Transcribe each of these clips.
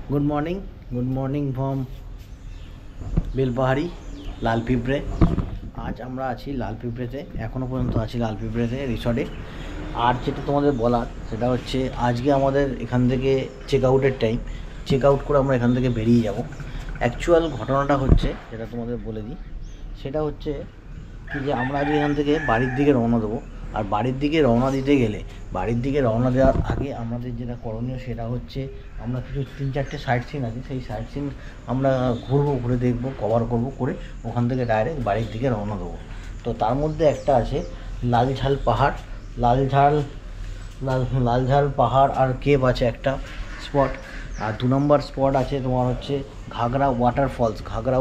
Good morning from बेलपाहाड़ी लाल पिपड़े। आज আমরা আছি লাল পিপড়েতে, এখনো পর্যন্ত আছি লাল পিপড়েতে রিসর্টে। আর যেটা তোমাদের বলার সেটা হচ্ছে আজকে আমাদের এখান থেকে চেক আউটের টাইম। চেক আউট করে আমরা এখান থেকে বেরিয়ে যাব। অ্যাকচুয়াল ঘটনাটা হচ্ছে যেটা তোমাদের বলে দিই, সেটা হচ্ছে কি যে আমরা আজকে এখান থেকে বাড়ির দিকে রওনা দেবো। আর বাড়ির দিকে রওনা দিতে গেলে বাড়ির দিকে রওনা দেওয়ার আগে আমাদের যেটা করণীয় সেটা হচ্ছে আমরা কিছু 3-4টে সাইট সিন আছে, সেই সাইট সিন আমরা ঘুরবো, ঘুরে দেখবো, কভার করবো, করে ওখান থেকে ডাইরেক্ট বাড়ির দিকে রওনা দেবো। তো তার মধ্যে একটা আছে লালঝাল পাহাড়, লালঝাল পাহাড় আর কেভ আছে একটা স্পট। আর 2 নম্বর স্পট আছে তোমার হচ্ছে ঘাগরা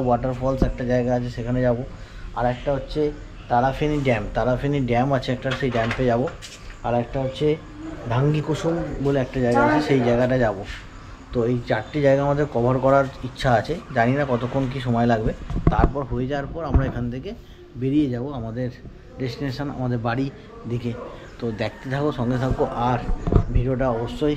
ওয়াটারফলস একটা জায়গা আছে, সেখানে যাব। আর একটা হচ্ছে তারাফেনী ড্যাম আছে একটা, সেই ড্যামে যাব। আর একটা হচ্ছে ঢাঙ্গি কুসুম বলে একটা জায়গা আছে, সেই জায়গাটা যাব। তো এই 4টি জায়গা আমাদের কভার করার ইচ্ছা আছে, জানি না কতক্ষণ কি সময় লাগবে। তারপর হয়ে যাওয়ার পর আমরা এখান থেকে বেরিয়ে যাব আমাদের ডেস্টিনেশন, আমাদের বাড়ি দিকে। তো দেখতে থাকো, সঙ্গে থাকো, আর ভিডিওটা অবশ্যই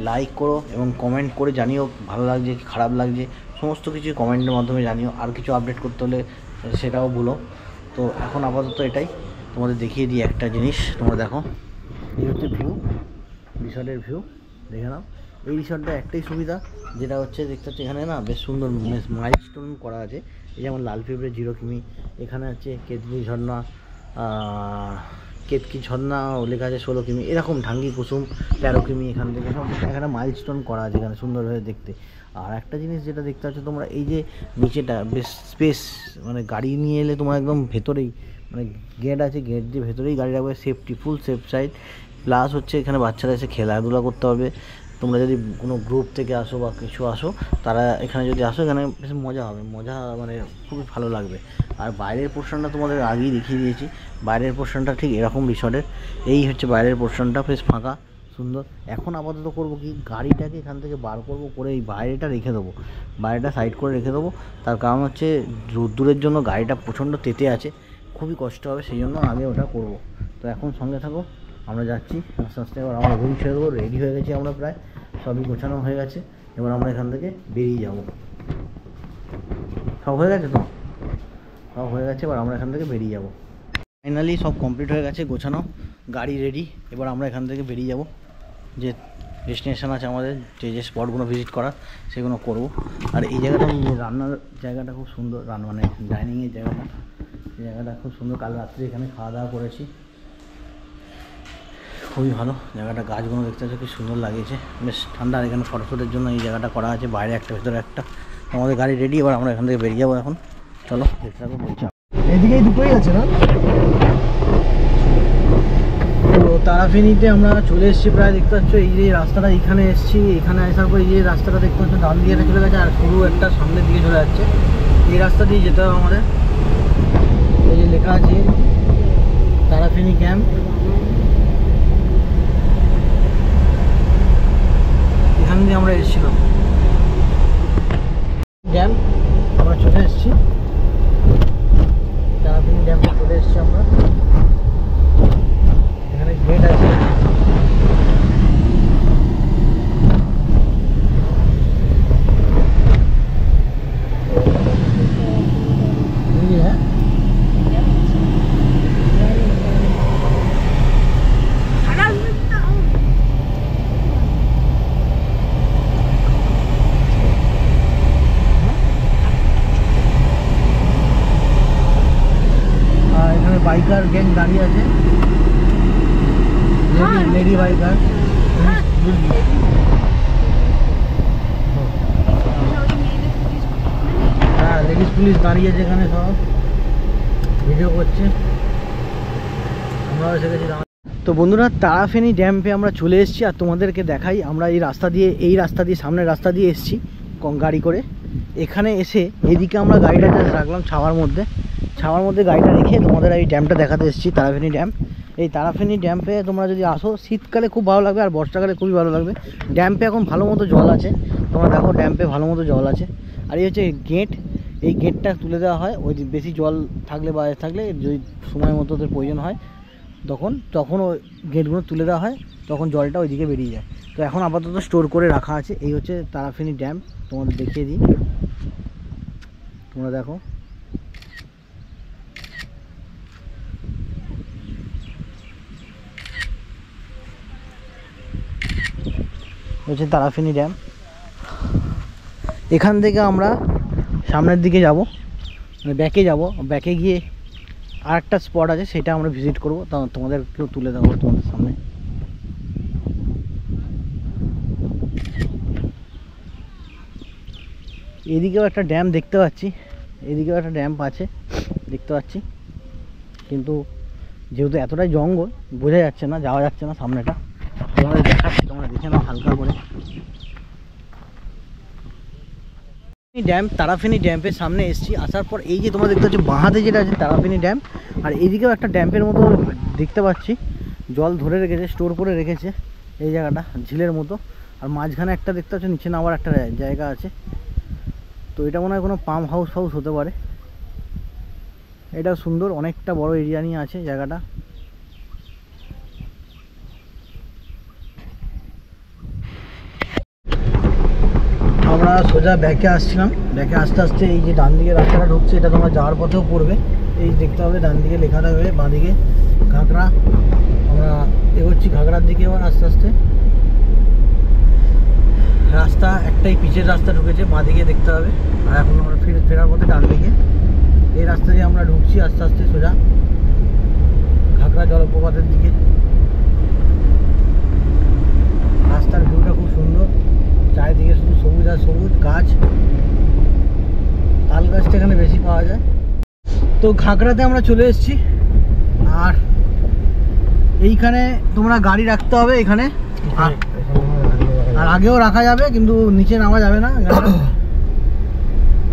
লাইক করো এবং কমেন্ট করে জানিও ভালো লাগছে কি খারাপ লাগছে, সমস্ত কিছু কমেন্টের মাধ্যমে জানিও। আর কিছু আপডেট করতে হলে সেটাও বলো। তো এখন আপাতত এটাই তোমাদের দেখিয়ে দিই একটা জিনিস। তোমরা দেখো, এই হচ্ছে ভিউ, রিসর্টের ভিউ দেখে নাও। এই রিসর্টটা একটাই সুবিধা, যেটা হচ্ছে দেখতে হচ্ছে এখানে না বেশ সুন্দর মাইলস্টোন করা আছে। এই যেমন লাল পিঁপড়ে 0 কিমি, এখানে হচ্ছে কেতকি ঝর্ণা লেখা আছে 16 কিমি, এরকম ঢাঙ্গি কুসুম 13 কিমি, এখান থেকে সব এখানে মাইলস্টোন করা আছে এখানে সুন্দরভাবে দেখতে। আর একটা জিনিস যেটা দেখতে পাচ্ছ তোমরা, এই যে নিচেটা বেশ স্পেস, মানে গাড়ি নিয়ে এলে তোমার একদম ভেতরেই, মানে গেট আছে, গেট দিয়ে ভেতরেই গাড়ি রাখবে, সেফটি, ফুল সেফ সাইড। প্লাস হচ্ছে এখানে বাচ্চারা এসে খেলাধুলা করতে পারবে। তোমরা যদি কোনো গ্রুপ থেকে আসো বা কিছু আসো, তারা এখানে যদি আসো, এখানে বেশ মজা হবে, মানে খুবই ভালো লাগবে। আর বাইরের পোর্শনটা তোমাদের আগেই দেখিয়ে দিয়েছি, বাইরের পোর্শনটা ঠিক এরকম রিসর্টের। এই হচ্ছে বাইরের পোর্শনটা, বেশ ফাঁকা সুন্দর। এখন আপাতত করবো কি, গাড়িটাকে এখান থেকে বার করবো, করে এই বাইরেটা রেখে দেবো, বাইরেটা সাইড করে রেখে দেবো। তার কারণ হচ্ছে রোদ্দুরের জন্য গাড়িটা প্রচণ্ড তেতে আছে, খুবই কষ্ট হবে, সেই জন্য আগে ওটা করব। তো এখন সঙ্গে থাকো, আমরা যাচ্ছি আস্তে আস্তে। এবার আমরা রুম ছেড়ে দেবো, রেডি হয়ে গেছি আমরা, প্রায় সবই গোছানো হয়ে গেছে। এবার আমরা এখান থেকে বেরিয়ে যাব। সব হয়ে গেছে তো, সব হয়ে গেছে, এবার আমরা এখান থেকে বেরিয়ে যাব। ফাইনালি সব কমপ্লিট হয়ে গেছে, গোছানো, গাড়ি রেডি। এবার আমরা এখান থেকে বেরিয়ে যাব, যে ডেস্টিনেশন আছে আমাদের, যে স্পটগুলো ভিজিট করার সেগুলো করব। আর এই জায়গাটা, রান্নার জায়গাটা খুব সুন্দর, মানে ডাইনিংয়ের জায়গাটা খুব সুন্দর। কাল রাত্রে এখানে খাওয়া দাওয়া করেছি, খুবই ভালো জায়গাটা। গাছগুলো দেখতে পাচ্ছ কি সুন্দর লাগিয়েছে, বেশ ঠান্ডা। আর এখানে ফটোশ্যুটের জন্য এই জায়গাটা করা আছে, বাইরে একটা ভেতরে একটা। আমাদের গাড়ি রেডি, এবার আমরা এখান থেকে বেরিয়ে যাবো। এখন চলো দেখতে থাকো, বলছি। এদিকেই দুটোই আছে না? তো তারাফেনীতে আমরা চলে এসেছি প্রায়, দেখতে পাচ্ছ এই যে রাস্তাটা, এইখানে এসেছি। এখানে আসার পর এই যে রাস্তাটা দেখতে পাচ্ছ, ডান দিকে চলে গেছে, আর পুরো একটা সামনের দিকে চলে যাচ্ছে। এই রাস্তা দিয়ে যেতে হবে আমাদের। এই যে লেখা আছে তারাফেনী ক্যাম্প, এখান দিয়ে আমরা এসেছিলাম। ড্যাম আমরা চলে এসেছি, তারাফেনী ড্যামে চলে এসেছি আমরা। এখানে গেট আছে, হ্যাঁ বাইকার গ্যাং দাঁড়িয়ে আছে, লেডি বাইকার, হ্যাঁ লেডিস পুলিশ দাঁড়িয়ে আছে এখানে, সব ভিডিও করছে। আমরাও এসে গেছি। তো বন্ধুরা, তারাফেনী ড্যামে আমরা চলে এসেছি। আর তোমাদেরকে দেখাই, আমরা এই রাস্তা দিয়ে সামনের রাস্তা দিয়ে এসেছি গাড়ি করে। এখানে এসে এদিকে আমরা গাড়িটা রাখলাম ছাওয়ার মধ্যে গাড়িটা রেখে তোমাদের এই ড্যামটা দেখাতে এসেছি, তারাফেনী ড্যাম। এই তারাফেনী ড্যামে তোমরা যদি আসো, শীতকালে খুব ভালো লাগবে, আর বর্ষাকালে খুবই ভালো লাগবে। ড্যামে এখন ভালো মতো জল আছে, তোমরা দেখো ড্যামে ভালো মতো জল আছে। আর এই হচ্ছে গেট, এই গেটটা তুলে দেওয়া হয়, ওই বেশি জল থাকলে বা থাকলে, যদি সময় মতো ওদের প্রয়োজন হয় তখন ওই গেটগুলো তুলে দেওয়া হয়, তখন জলটা ওইদিকে বেরিয়ে যায়। তো এখন আপাতত স্টোর করে রাখা আছে। এই হচ্ছে তারাফেনী ড্যাম, তোমাদের দেখিয়ে দিই, তোমরা দেখো। হচ্ছে তারাফেনী ড্যাম। এখান থেকে আমরা সামনের দিকে যাব, মানে ব্যাকে যাব। ব্যাকে গিয়ে আর একটা স্পট আছে, সেটা আমরা ভিজিট করবো, তোমাদেরকেও তুলে দেবো তোমাদের সামনে। এদিকেও একটা ড্যাম দেখতে পাচ্ছি, এদিকেও একটা ড্যাম আছে দেখতে পাচ্ছি, কিন্তু যেহেতু এতটাই জঙ্গল বোঝা যাচ্ছে না, যাওয়া যাচ্ছে না সামনেটা। তোমাদের দেখাচ্ছি, তোমরা দেখে নাও হালকা করে। ড্যাম, তারাফেনী ড্যামের সামনে এসেছি। আসার পর এই যে তোমরা দেখতে পাচ্ছ বাঁ হাতে যেটা আছে তারাফেনী ড্যাম, আর এইদিকেও একটা ড্যামের মতো দেখতে পাচ্ছি, জল ধরে রেখেছে, স্টোর করে রেখেছে এই জায়গাটা, ঝিলের মতো। আর মাঝখানে একটা দেখতে পাচ্ছ নিচে নামার একটা জায়গা আছে। তো এটা মনে হয় কোনো পাম্প হাউস হতে পারে। এটা সুন্দর, অনেকটা বড় এরিয়া নিয়ে আছে জায়গাটা। আমরা সোজা ব্যাকে আসছিলাম, ব্যাকে আস্তে আস্তে এই যে ডান দিকে রাস্তাটা ঢুকছে, এটা তোমার যাওয়ার পথেও পড়বে। এই দেখতে হবে ডান দিকে লেখা থাকবে, বাঁ দিকে ঘাগড়া। আমরা এগোচ্ছি ঘাগড়ার দিকে এবার আস্তে আস্তে। রাস্তা একটাই পিচের রাস্তা ঢুকেছে, বাঁ দিকে দেখতে হবে। আর এখন আমরা ফেরার পথে ডান দিকে এই রাস্তা দিয়ে আমরা ঢুকছি আস্তে আস্তে সোজা ঘাগড়া জলপ্রপাতের দিকে। রাস্তার ভিউটা খুব সুন্দর, চারিদিকে শুধু সবুজ আর সবুজ গাছ। তাল গাছটা এখানে বেশি পাওয়া যায়। তো ঘাগড়াতে আমরা চলে এসেছি, আর এইখানে তোমরা গাড়ি রাখতে হবে এখানে, আর আগেও রাখা যাবে, কিন্তু নিচে নামা যাবে না।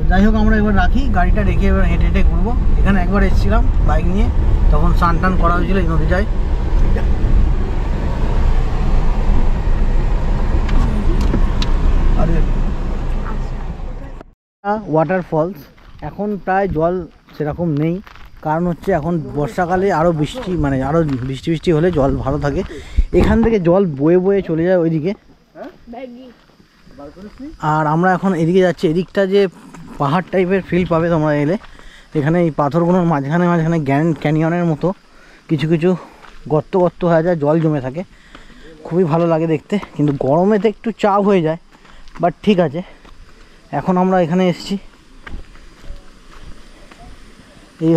যাই হোক, আমরা এবার রাখি গাড়িটা, রেখে এবার হেঁটে হেঁটে ঘুরবো। এখানে একবার এসেছিলাম বাইক নিয়ে, তখন স্নান টান করা হয়েছিল এই নদীটায়। ওয়াটারফলস এখন প্রায় জল সেরকম নেই, কারণ হচ্ছে এখন বর্ষাকালে আরও বৃষ্টি, মানে আরও বৃষ্টি হলে জল ভালো থাকে। এখান থেকে জল বয়ে বয়ে চলে যায় ওইদিকে। আর আমরা এখন এদিকে যাচ্ছি, এদিকটা যে পাহাড় টাইপের ফিল পাবে তোমরা এলে। এখানে এই পাথরগুলোর মাঝখানে মাঝখানে গ্র্যান্ড ক্যানিয়নের মতো কিছু কিছু গর্ত গর্ত হয়ে যায়, জল জমে থাকে, খুবই ভালো লাগে দেখতে। কিন্তু গরমেতে একটু চাপ হয়ে যায়, বাট ঠিক আছে। এখন আমরা এখানে এসেছি, এই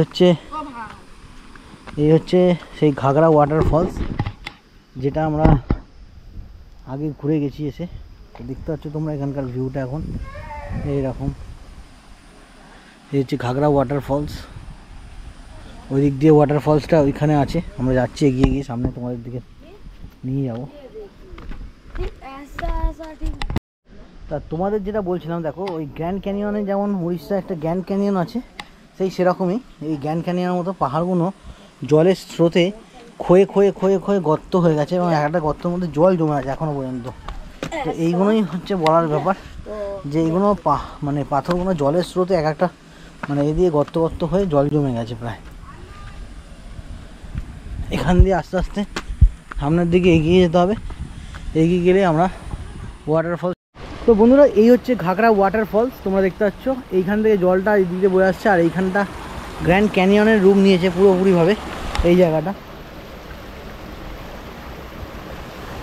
হচ্ছে সেই ঘাগড়া ওয়াটারফলস, যেটা আমরা আগে ঘুরে গেছি এসে। দেখতে পাচ্ছ তোমরা এখানকার ভিউটা এখন এইরকম। এই হচ্ছে ঘাগড়া ওয়াটারফলস, ওই দিক দিয়ে ওয়াটারফলসটা ওইখানে আছে। আমরা যাচ্ছি এগিয়ে গিয়ে সামনে, তোমাদের দিকে নিয়ে যাবো। তা তোমাদের যেটা বলছিলাম, দেখো ওই গ্র্যান্ড ক্যানিয়নে যেমন উড়িষ্যা একটা গ্র্যান্ড ক্যানিয়ন আছে, সেই সেরকমই এই গ্র্যান্ড ক্যানিয়নের মতো পাহাড়গুলো জলের স্রোতে ক্ষয়ে ক্ষয়ে ক্ষয়ে ক্ষয়ে গর্ত হয়ে গেছে, এবং একটা গর্তের মধ্যে জল জমে আছে এখনও পর্যন্ত। তো এইগুলোই হচ্ছে বলার ব্যাপার, যে এইগুলো মানে পাথরগুলো জলের স্রোতে এক একটা মানে এদিকে গর্ত গর্ত হয়ে জল জমে গেছে প্রায়। এখান দিয়ে আস্তে আস্তে সামনের দিকে এগিয়ে যেতে হবে, এগিয়ে গেলে আমরা ওয়াটারফল। তো বন্ধুরা, এই হচ্ছে ঘাগড়া ওয়াটারফলস, তোমরা দেখতে পাচ্ছ। এইখান থেকে জলটা এই দিকে বয়ে আসছে, আর এইখানটা গ্র্যান্ড ক্যানিয়নের রূপ নিয়েছে পুরোপুরিভাবে এই জায়গাটা।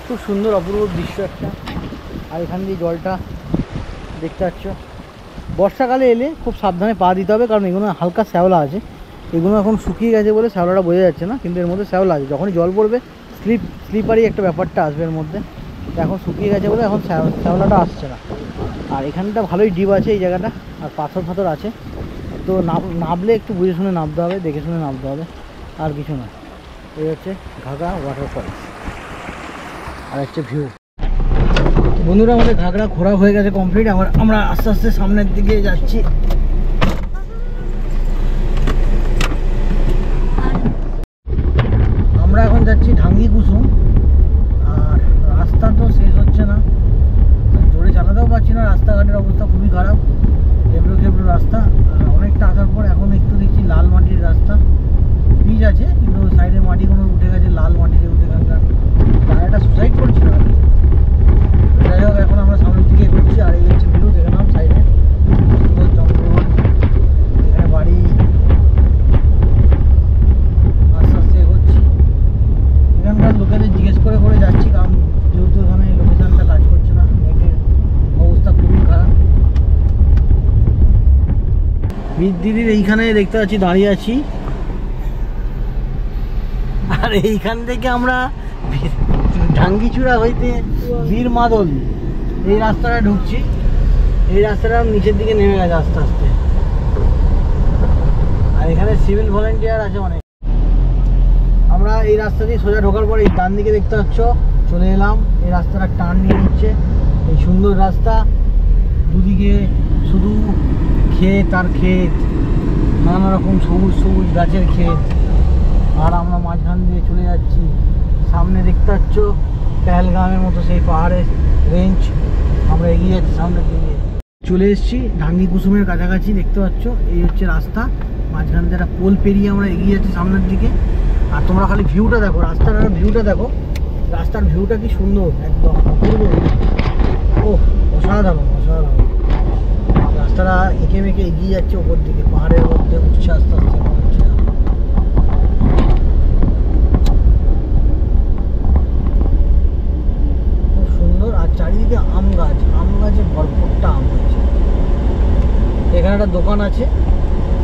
খুব সুন্দর অপূর্ব দৃশ্য একটা। আর এখান দিয়ে জলটা দেখতে পাচ্ছ। বর্ষাকালে এলে খুব সাবধানে পা দিতে হবে, কারণ এগুলো হালকা শ্যাওলা আছে। এগুলো এখন শুকিয়ে গেছে বলে শ্যাওলাটা বোঝা যাচ্ছে না, কিন্তু এর মধ্যে শ্যাওলা আছে। যখনই জল পড়বে স্লিপারি একটা ব্যাপারটা আসবে এর মধ্যে। এখন শুকিয়ে গেছে বলে এখন শ্যাওলাটা আসছে না। আর এখানটা ভালোই ডিপ আছে এই জায়গাটা, আর পাথর ফাথর আছে। তো নামলে একটু বুঝে শুনে নামতে হবে, দেখে শুনে নামতে হবে, আর কিছু না। এই হচ্ছে ঘাগড়া ওয়াটারফলস, আর হচ্ছে ভিউ। বন্ধুরা, আমাদের ঘাগড়া ঘোরা হয়ে গেছে কমপ্লিট। আমরা আস্তে আস্তে সামনের দিকে যাচ্ছি। আমরা এখন যাচ্ছি ঢাঙ্গি কুসুম, আর রাস্তা তো শেষ হচ্ছে না, জোরে চালাতেও পারছি না, রাস্তাঘাটের অবস্থা খুবই খারাপ, এবড়ো খেবড়ো রাস্তা। অনেকটা আসার পর এখন একটু দেখছি লাল মাটির রাস্তা, পিচ আছে কিন্তু সাইডের মাটিগুলো উঠে গেছে দিদির এইখানে দেখতে পাচ্ছি দাঁড়িয়ে আছি, আর এইখান থেকে আমরা ঢাঙ্গিচূড়া হইতে বীর মাদল এই রাস্তাটা ঢুকছি। এই রাস্তাটা নিচের দিকে নেমে গেছে আস্তে আস্তে, আর এখানে সিভিল ভলেন্টিয়ার আছে অনেক। আমরা এই রাস্তা দিয়ে সোজা ঢোকার পরে এই ডান দিকে দেখতে পাচ্ছ চলে এলাম। এই রাস্তাটা টার্ন নিয়ে নিচ্ছে, এই সুন্দর রাস্তা, দুদিকে শুধু ক্ষেত আর ক্ষেত, নানা রকম সবুজ সবুজ গাছের ক্ষেত, আর আমরা মাঝখান দিয়ে চলে যাচ্ছি। সামনে দেখতে পাচ্ছ পেহেলগামের মতো সেই পাহাড়ের রেঞ্জ। আমরা এগিয়ে যাচ্ছি সামনের দিকে, চলে এসেছি ঢাঙ্গি কুসুমের কাছাকাছি। দেখতে পাচ্ছ এই হচ্ছে রাস্তা, মাঝখান দিয়ে একটা পোল পেরিয়ে আমরা এগিয়ে যাচ্ছি সামনের দিকে। আর তোমরা খালি ভিউটা দেখো, রাস্তার ভিউটা দেখো, রাস্তার ভিউটা কি সুন্দর, একদম অপূর্ব। ও অসাধারণ অসাধারণ। রাস্তাটা এঁকে মেঁকে এগিয়ে যাচ্ছে ওপর দিকে, পাহাড়ের মধ্যে উঠছে আস্তে আস্তে। খুব সুন্দর, আর চারিদিকে আম গাছ, আম গাছে ভরপুরটা আম হয়েছে। এখানে একটা দোকান আছে,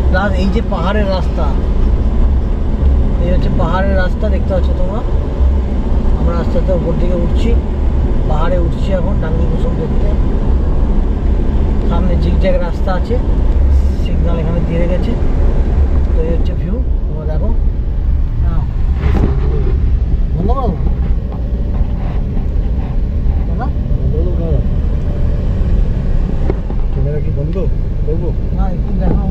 প্লাস এই যে পাহাড়ের রাস্তা, এই হচ্ছে পাহাড়ের রাস্তা দেখতে পাচ্ছ তোমরা। আমরা আস্তে আস্তে উপর দিকে উঠছি, পাহাড়ে উঠছি এখন ঢাঙ্গি কুসুম দেখতে। সামনে জিগজ্যাগ রাস্তা আছে, সিগন্যাল এখানে দিয়ে রেখেছে। তো এই হচ্ছে ভিউ, তোমরা দেখো। বন্ধ করো ক্যামেরা কি বন্ধ করবো না, একটু দেখাও।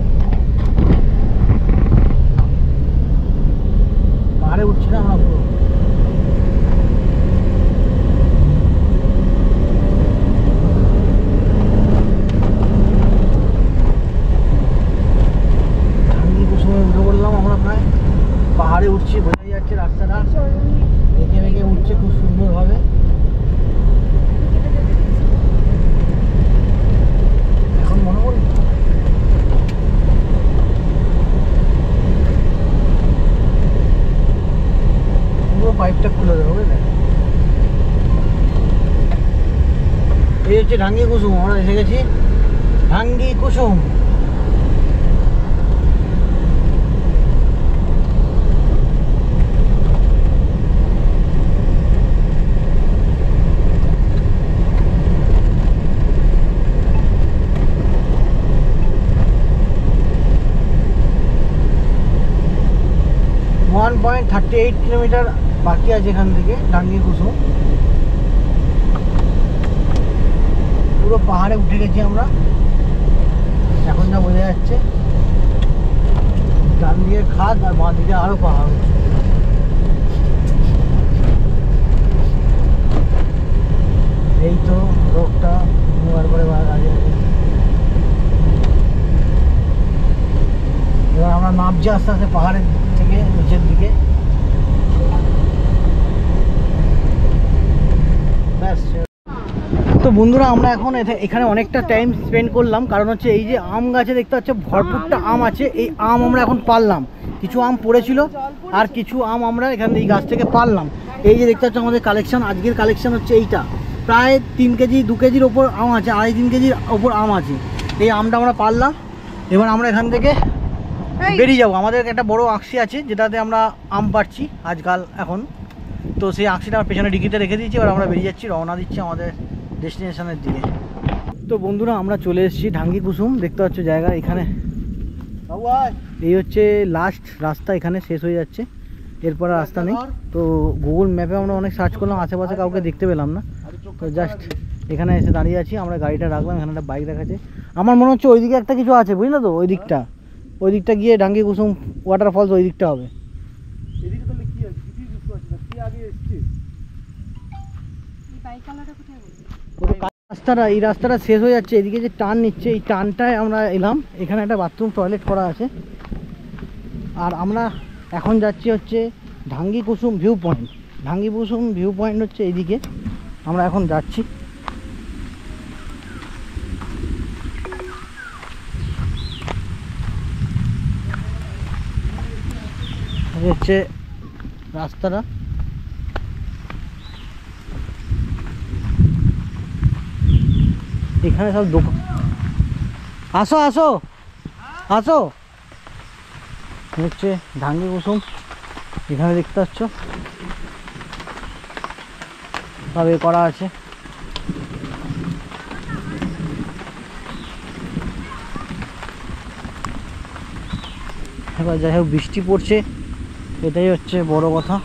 পাহাড়ে উঠছি না আমরা পুরো। ঢাঙ্গি কুসুমে উঠে পড়লাম আমরা, প্রায় পাহাড়ে উঠছি, বোঝাই যাচ্ছে রাস্তাটা এঁকে মেঁকে উঠছে খুব সুন্দরভাবে। এখন মনে করি পুরো পাইপটা খুলে দেবো, বুঝলে। এই হচ্ছে ঢাঙ্গি কুসুম, আমরা এসে গেছি ঢাঙ্গি কুসুম। কিলোমিটার বাকি আছে এখান থেকে ঢাঙ্গি কুসুম। পুরো পাহাড়ে উঠে গেছি আমরা, এখন যা বোঝা যাচ্ছে। ডান দিকে খাদ আর বাঁ দিকে আরো পাহাড়। এই তো রোগটা করে আগে। এবার আমরা নামছি আস্তে আস্তে পাহাড়ের থেকে নিচের দিকে। তো বন্ধুরা আমরা এখন এখানে অনেকটা টাইম স্পেন্ড করলাম, কারণ হচ্ছে এই যে আম গাছে দেখতে পাচ্ছ ভরপুরটা আম আছে। এই আম আমরা এখন পারলাম, কিছু আম পড়েছিল আর কিছু আম আমরা এখান এই গাছ থেকে পারলাম। এই যে দেখতে পাচ্ছ আমাদের কালেকশন, আজকের কালেকশন হচ্ছে এইটা। প্রায় 3 কেজি 2 কেজির ওপর আম আছে, 2.5-3 কেজির ওপর আম আছে। এই আমটা আমরা পারলাম। এবার আমরা এখান থেকে বেরিয়ে যাবো। আমাদের একটা বড় আকশি আছে যেটাতে আমরা আম পাড়ছি আজকাল এখন। তো সেই আকশিটা আমার পেছনে ডিকিতে রেখে দিয়েছি। এবার আমরা বেরিয়ে যাচ্ছি, রওনা দিচ্ছি আমাদের ডেস্টিনেশনের দিকে। তো বন্ধুরা আমরা চলে এসেছি ঢাঙ্গি কুসুম, দেখতে পাচ্ছ জায়গা। এখানে এই হচ্ছে লাস্ট রাস্তা, এখানে শেষ হয়ে যাচ্ছে, এরপর রাস্তা নেই। তো গুগল ম্যাপে আমরা অনেক সার্চ করলাম, আশেপাশে কাউকে দেখতে পেলাম না। তো জাস্ট এখানে এসে দাঁড়িয়ে আছি, আমরা গাড়িটা রাখলাম। এখানে একটা বাইক রাখাছে, আমার মনে হচ্ছে ওইদিকে একটা কিছু আছে, বুঝলে তো। ওই দিকটা গিয়ে ঢাঙ্গি কুসুম ওয়াটারফলস ওই দিকটা হবে। রাস্তাটা এই রাস্তাটা শেষ হয়ে যাচ্ছে, এদিকে যে টার্ন নিচ্ছে এই টার্নটায় আমরা এলাম। এখানে একটা বাথরুম টয়লেট করা আছে। আর আমরা এখন যাচ্ছি হচ্ছে ঢাঙ্গি কুসুম ভিউ পয়েন্ট। ঢাঙ্গি কুসুম ভিউ পয়েন্ট হচ্ছে এইদিকে, আমরা এখন যাচ্ছি। এই হচ্ছে রাস্তাটা। এখানে সব দোকান। আসো আসো, আসো, হচ্ছে ঢাঙ্গি কুসুম, এখানে দেখতে পাচ্ছ সব এ করা আছে। এবার যাই হোক বৃষ্টি পড়ছে, এটাই হচ্ছে বড় কথা।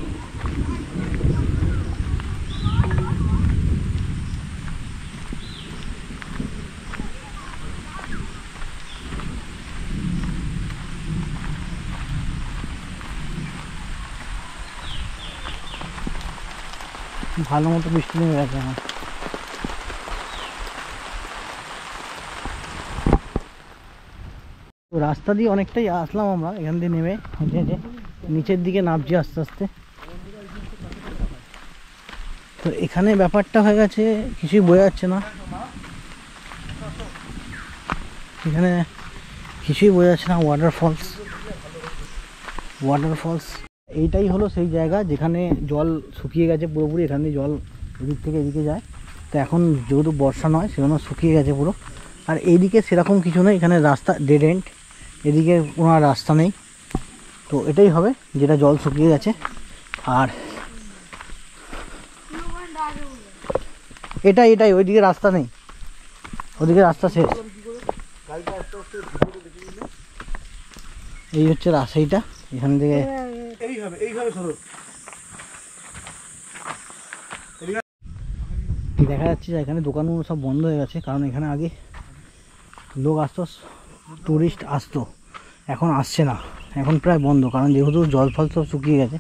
ভালো মতো বৃষ্টি নেমে গেছে এখন। তো রাস্তা দিয়ে অনেকটাই আসলাম আমরা, এখান দিয়ে নেমে হেঁটে হেঁটে নিচের দিকে নামছি আস্তে আস্তে। তো এখানে ব্যাপারটা হয়ে গেছে কিছুই বোঝা যাচ্ছে না, এখানে কিছুই বোঝা যাচ্ছে না। ওয়াটারফলস, ওয়াটারফলস এইটাই হলো সেই জায়গা যেখানে জল শুকিয়ে গেছে পুরোপুরি, এখান দিয়ে জল এদিক থেকে এদিকে যায়। তো এখন যেহেতু বর্ষা নয় সেজন্য শুকিয়ে গেছে পুরো। আর এইদিকে সেরকম কিছু নেই, এখানে রাস্তা ডেড এন্ড, এদিকে কোনো আর রাস্তা নেই। তো এটাই হবে যেটা জল শুকিয়ে গেছে। আর এটাই ওইদিকে রাস্তা নেই, ওদিকে রাস্তা শেষ। এই হচ্ছে রাস্তাটা, এখান থেকে দেখা যাচ্ছে যে এখানে দোকানগুলো সব বন্ধ হয়ে গেছে, কারণ এখানে আগে লোক আসতো, টুরিস্ট আসতো, এখন আসছে না, এখন প্রায় বন্ধ, কারণ যেহেতু জল ফল সব শুকিয়ে গেছে।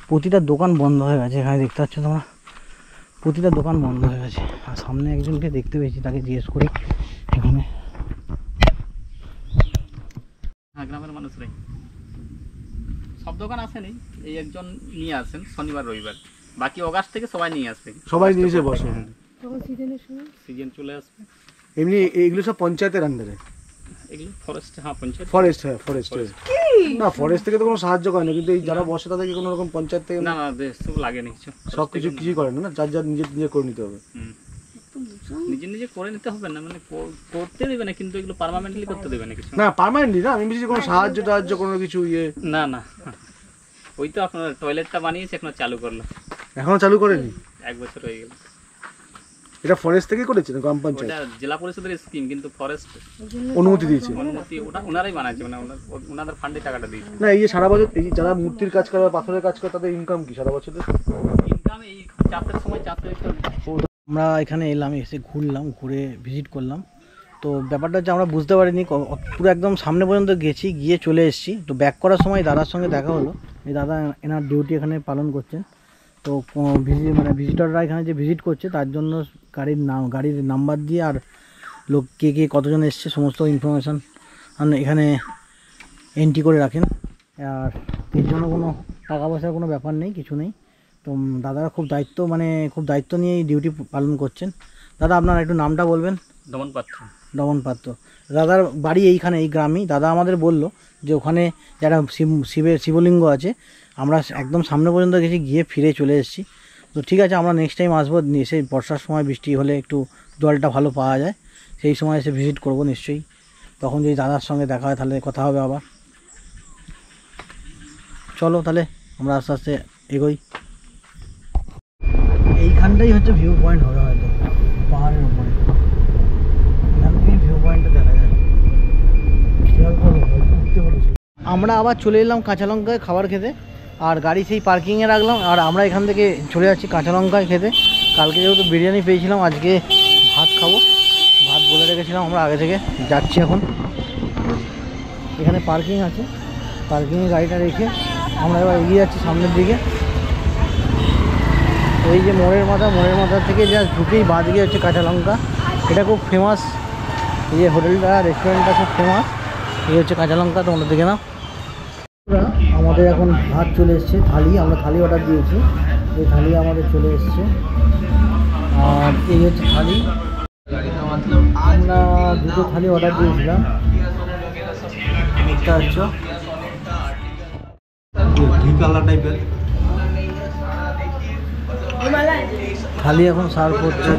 প্রতিটা দোকান বন্ধ হয়ে গেছে, এখানে দেখতে পাচ্ছ তোমরা, প্রতিটা দোকান বন্ধ হয়ে গেছে। আর সামনে একজনকে দেখতে পেয়েছি, তাকে জিজ্ঞেস করি এখানে। হ্যাঁ, গ্রামের মানুষরাই সব দোকান আসেনি, এই একজন নিয়ে আসেন শনিবার রবিবার, বাকি অগাস্ট থেকে সবাই নিয়ে আসবে, সবাই নিয়ে এসে বসে। সিজন চলে আসবে। এমনি এগুলো সব পঞ্চায়েতের আন্ডারে? এগুলো ফরেস্ট, হ্যাঁ পঞ্চায়েত, ফরেস্ট, হ্যাঁ ফরেস্ট। না ফরেস্ট থেকে তো কোনো সাহায্য করে না, কিন্তু এই যারা বসে তাদেরকে কোনো রকম পঞ্চায়েত থেকে না না সব লাগেনি কিছু, সব কিছু কিছুই করে না, যার যার নিজে নিজে করে নিতে হবে। নিজে নিজে করে নিতে হবে না, মানে করতে দেবে না, কিন্তু এগুলো পার্মানেন্টলি করতে দেবে না কিছু। না পার্মানেন্টলি না, আমি বলছি কোনো সাহায্য টাহায্য কোনো কিছু ইয়ে। না না, ওই তো আপনার টয়লেটটা বানিয়েছে, এখনো চালু করলো, এখনো চালু করেনি, 1 বছর হয়ে গেল। এটা ফরেস্ট থেকে করেছে না গ্রাম পঞ্চায়েত? ওটা জেলা পরিষদের স্কিম, কিন্তু ফরেস্ট অনুমতি দিয়েছে, অনুমতি ওনারাই বানাচ্ছে, মানে ওনাদের ফান্ডে টাকাটা দিয়েছে। না এই যে সারা বছর এই যারা মূর্তির কাজ করে, পাথরের কাজ করে, তাদের ইনকাম কি সারা বছরের? ইনকাম এই চাষের সময় চাষের। আমরা এখানে এলাম, এসে ঘুরলাম, ঘুরে ভিজিট করলাম। তো ব্যাপারটা হচ্ছে আমরা বুঝতে পারিনি, পুরো একদম সামনে পর্যন্ত গেছি, গিয়ে চলে এসেছি। তো ব্যাক করার সময় দাদার সঙ্গে দেখা হলো, এই দাদা এনার ডিউটি এখানে পালন করছেন। তো ভিজিটররা এখানে যে ভিজিট করছে তার জন্য গাড়ির নাম্বার দিয়ে আর লোক কে কতজন এসছে সমস্ত ইনফরমেশান এখানে এন্ট্রি করে রাখেন। আর এর জন্য কোনো টাকা পয়সার কোনো ব্যাপার নেই, কিছু নেই। তো দাদারা খুব দায়িত্ব নিয়ে এই ডিউটি পালন করছেন। দাদা আপনার একটু নামটা বলবেন? দমন পাত্র। দাদার বাড়ি এইখানে, এই গ্রামেই। দাদা আমাদের বলল যে ওখানে যারা শিবলিঙ্গ আছে, আমরা একদম সামনে পর্যন্ত গেছি, গিয়ে ফিরে চলে এসেছি। তো ঠিক আছে, আমরা নেক্সট টাইম আসবো, এসে বর্ষার সময় বৃষ্টি হলে একটু জলটা ভালো পাওয়া যায়, সেই সময় এসে ভিজিট করব নিশ্চয়ই। তখন যদি দাদার সঙ্গে দেখা হয় তাহলে কথা হবে আবার। চলো তাহলে আমরা আস্তে আস্তে এগোই। এইখানটাই হচ্ছে ভিউ পয়েন্ট হবে হয়তো, পাহাড়ের উপরে, এখান থেকে ভিউ পয়েন্টটা দেখা যায়। আমরা আবার চলে এলাম কাঁচা লঙ্কায় খাবার খেতে, আর গাড়ি সেই পার্কিংয়ে রাখলাম, আর আমরা এখান থেকে চলে যাচ্ছি কাঁচা লঙ্কায় খেতে। কালকে যেহেতু বিরিয়ানি পেয়েছিলাম, আজকে ভাত খাবো, ভাত বলে রেখেছিলাম আমরা আগে থেকে। যাচ্ছি এখন, এখানে পার্কিং আছে, পার্কিংয়ে গাড়িটা রেখে আমরা এবার এগিয়ে যাচ্ছি সামনের দিকে। এই যে মোড়ের মাথা থেকে যা ঢুকেই বাঁ দিকে হচ্ছে কাঁচা লঙ্কা, এটা খুব ফেমাস, এই যে হোটেলটা রেস্টুরেন্টটা খুব ফেমাস। এই হচ্ছে কাঁচা লঙ্কা, তোমরা দেখে নাও। আমাদের এখন ভাত চলে এসছে, আমরা থালি অর্ডার দিয়েছি, এই থালি আমাদের চলে এসছে। আর এই হচ্ছে থালি, আমরা 2টো থালি অর্ডার দিয়েছিলাম। একটা হচ্ছে ঘি কালার টাইপের থালি এখন সার্ভ করছে।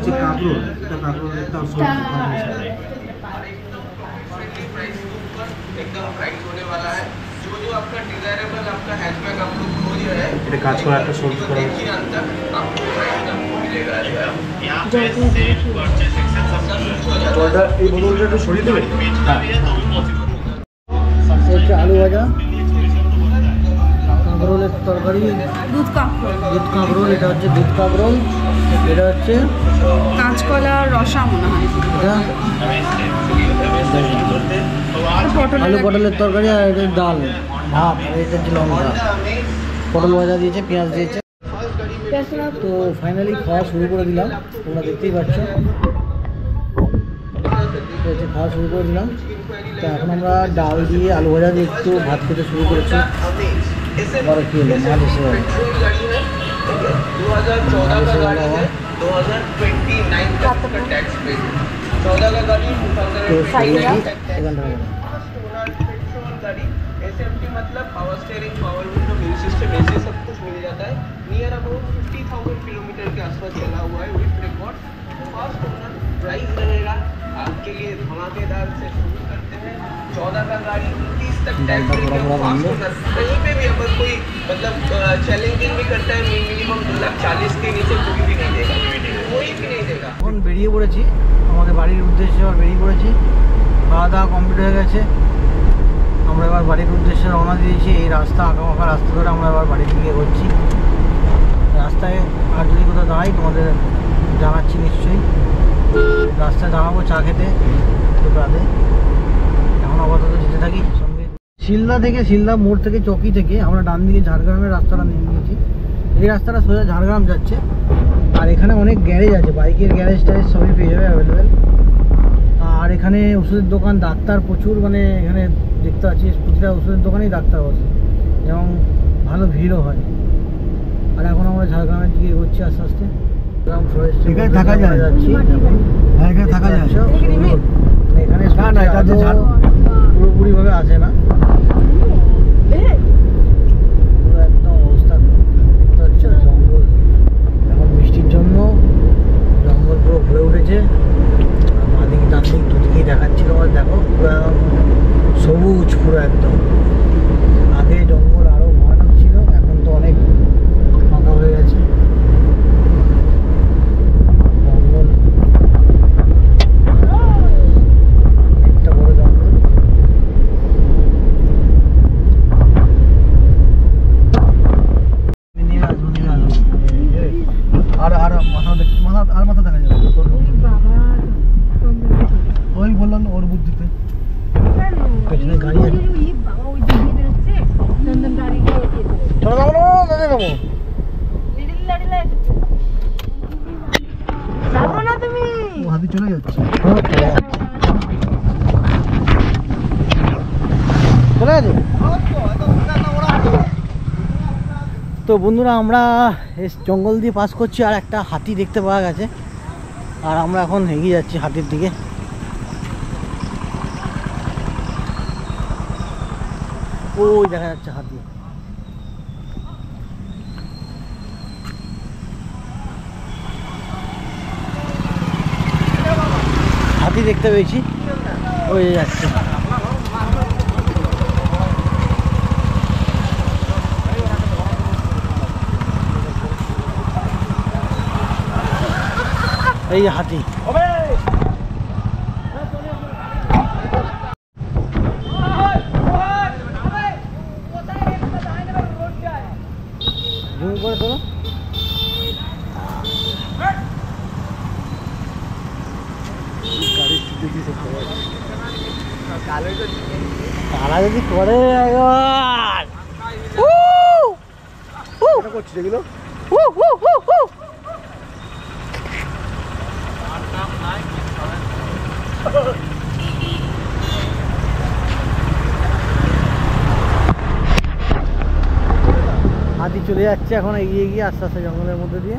एकदम प्राइस होने वाला है। जो जो आपका डिजायरेबल आपका हैचबैक आप लोग खोज रहे हैं, এটা কাজ করা একটা সোর্স করা देखिए अंदर आपको प्राइस आपको मिलेगा। यहाँ पे জলটা এই বোতলটা একটু সরিয়ে দেবে। হচ্ছে আলু ভাজা, কাঁকরোলের তরকারি, দুধ কাঁকরোল, দুধ কাঁকরোল, এটা হচ্ছে দুধ কাঁকরোল, এটা হচ্ছে কাঁচকলা রসা মনে হয়, এটা আলু পটলের তরকারি, আর এটা ডাল ভাত, আর এটা হচ্ছে লঙ্কা, পটল ভাজা দিয়েছে, পেঁয়াজ দিয়েছে। তো ফাইনালি খাওয়া শুরু করে দিলাম, তোমরা দেখতেই পাচ্ছ। খাওয়া শুরু করে দিলাম। তো এখন আমরা ডাল দিয়ে আলু ভাজা দিয়ে একটু ভাত খেতে শুরু করেছি। বড় কি হলো মাছ এসে গেল। 2014 का गाड़ी है, 2029 तक का टैक्स पे। 14 का गाड़ी 2029 गाड़ी एसएमटी मतलब power steering, power window, music system, ऐसे सब कुछ मिल जाता है। नियर अबाउट 50,000 किलोमीटर के आसपास चला हुआ है with record. First owner price रहेगा आपके लिए धमाकेदार से शुरू करते हैं। 14 का गाड़ी 29 तक टैक्स फ्री है। फर्स्ट ओनर कहीं पे भी अगर कोई मतलब चैलेंजिंग भी करता है मिनिमम 2,40,000 के नीचे कोई भी नहीं देगा, कोई भी नहीं देगा। এখন বেরিয়ে পড়েছি আমাদের বাড়ির উদ্দেশ্যে, এবার বেরিয়ে পড়েছি। খাওয়া দাওয়া কমপ্লিট হয়ে গেছে, আমরা এবার বাড়ির উদ্দেশ্যে রওনা দিয়েছি। এই রাস্তা আঁকাবাঁকা রাস্তা ধরে আমরা এবার বাড়ির দিকে এগোচ্ছি। রাস্তায় আর যদি কোথাও দাঁড়াই তোমাদের জানাচ্ছি নিশ্চয়ই, রাস্তায় দাঁড়াবো চা খেতে একটু রাতে। এখন আপাতত যেতে থাকি সঙ্গে। শিলদা থেকে, শিলদা মোড় থেকে, চকি থেকে আমরা ডান দিকে ঝাড়গ্রামের রাস্তাটা নিয়ে নিয়েছি। এই রাস্তাটা সোজা ঝাড়গ্রাম যাচ্ছে। আর এখানে অনেক গ্যারেজ আছে, বাইকের গ্যারেজ ট্যারেজ সবই পেয়ে যাবে অ্যাভেলেবেল। আর এখানে ওষুধের দোকান, ডাক্তার প্রচুর, মানে এখানে দেখতে পাচ্ছি প্রতিটা ওষুধের দোকানেই ডাক্তার বসে এবং ভালো ভিড়ও হয়। আর এখন আমরা ঝাড়গ্রামের দিকে এগোচ্ছি আস্তে আস্তে। এখানে থাকা যায়, যাচ্ছি এখানে থাকা যায়, এখানে পুরোপুরিভাবে আসে না। পুরো একদম অবস্থা দেখতে হচ্ছে জঙ্গল। এখন বৃষ্টির জন্য জঙ্গল পুরো ভরে উঠেছে। আর বাঁদিক ডান দিক দুদিকেই দেখাচ্ছিল আমার, দেখো পুরো একদম সবুজ, পুরো একদম। আগে জঙ্গল আরও ভয়ানক ছিল, এখন তো অনেক ফাঁকা হয়ে গেছে জঙ্গল। একটা বড় জঙ্গল। নেমে আসবো, নেমে আসবো। আর আর মাথা আর মাথা দেখা যাবে ওই বললাম ওর বুদ্ধিতে। পেছনে গাড়ি আছে, চলো যাবো না, দাদা যাবো ও হাতি চলে যাচ্ছে, চলে গেছে। তো বন্ধুরা আমরা জঙ্গল দিয়ে পাস করছি, আর একটা হাতি দেখতে পাওয়া গেছে। আর আমরা এখন এগিয়ে যাচ্ছি হাতির দিকে। ওই দেখা যাচ্ছে হাতি। হাতি দেখতে পেয়েছি, ওই যাচ্ছে। এই হাতি। জুম করে তো তারা যদি করে করছি যেগুলো হাতি চলে যাচ্ছে এখন এগিয়ে গিয়ে আস্তে আস্তে জঙ্গলের মধ্যে দিয়ে।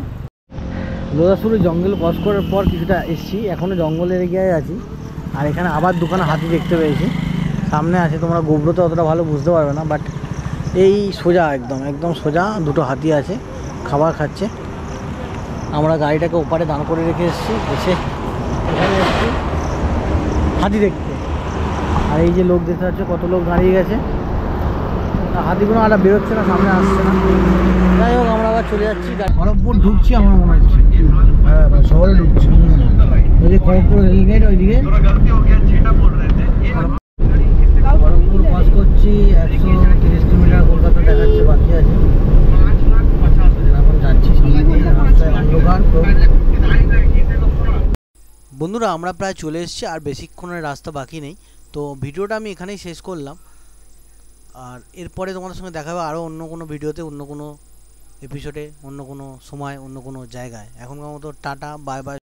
লোদাসুরে জঙ্গল ক্রস করার পর কিছুটা এসছি, এখনও জঙ্গলের এগিয়ে আছি। আর এখানে আবার দুখানা হাতি দেখতে পেয়েছি, সামনে আছে। তোমরা গোবরতে অতটা ভালো বুঝতে পারবে না, বাট এই সোজা একদম একদম সোজা দুটো হাতি আছে, খাবার খাচ্ছে। আমরা গাড়িটাকে ওপারে দাঁড় করে রেখে এসেছি, এসে এখানে এসেছি হাতি দেখতে। আর এই যে লোক দেখতে পাচ্ছ, কত লোক দাঁড়িয়ে গেছে। হাতিগুলো আর বেরোচ্ছে না, সামনে আসছে না। যাই হোক, আমরা আবার চলে যাচ্ছি, খড়গপুর ঢুকছি আমার মনে হচ্ছে। হ্যাঁ মানে শহরে ঢুকছি। ওই যে খড়গপুর রেলগেট ওইদিকে। খড়গপুর পাস করছি, 130 কিলোমিটার কলকাতা দেখাচ্ছে বাকি আছে। এখন যাচ্ছি সামনে দিয়ে, রাস্তায় অন্ধকার। বন্ধুরা, আমরা প্রায় চলে এসেছি, আর বেশিক্ষণের রাস্তা বাকি নেই। তো ভিডিওটা আমি এখানেই শেষ করলাম, আর এরপরে তোমাদের সঙ্গে দেখা হবে আরও অন্য কোনো ভিডিওতে, অন্য কোনো এপিসোডে, অন্য কোনো সময়, অন্য কোনো জায়গায়। এখনকার মতো টাটা, বাই বাই।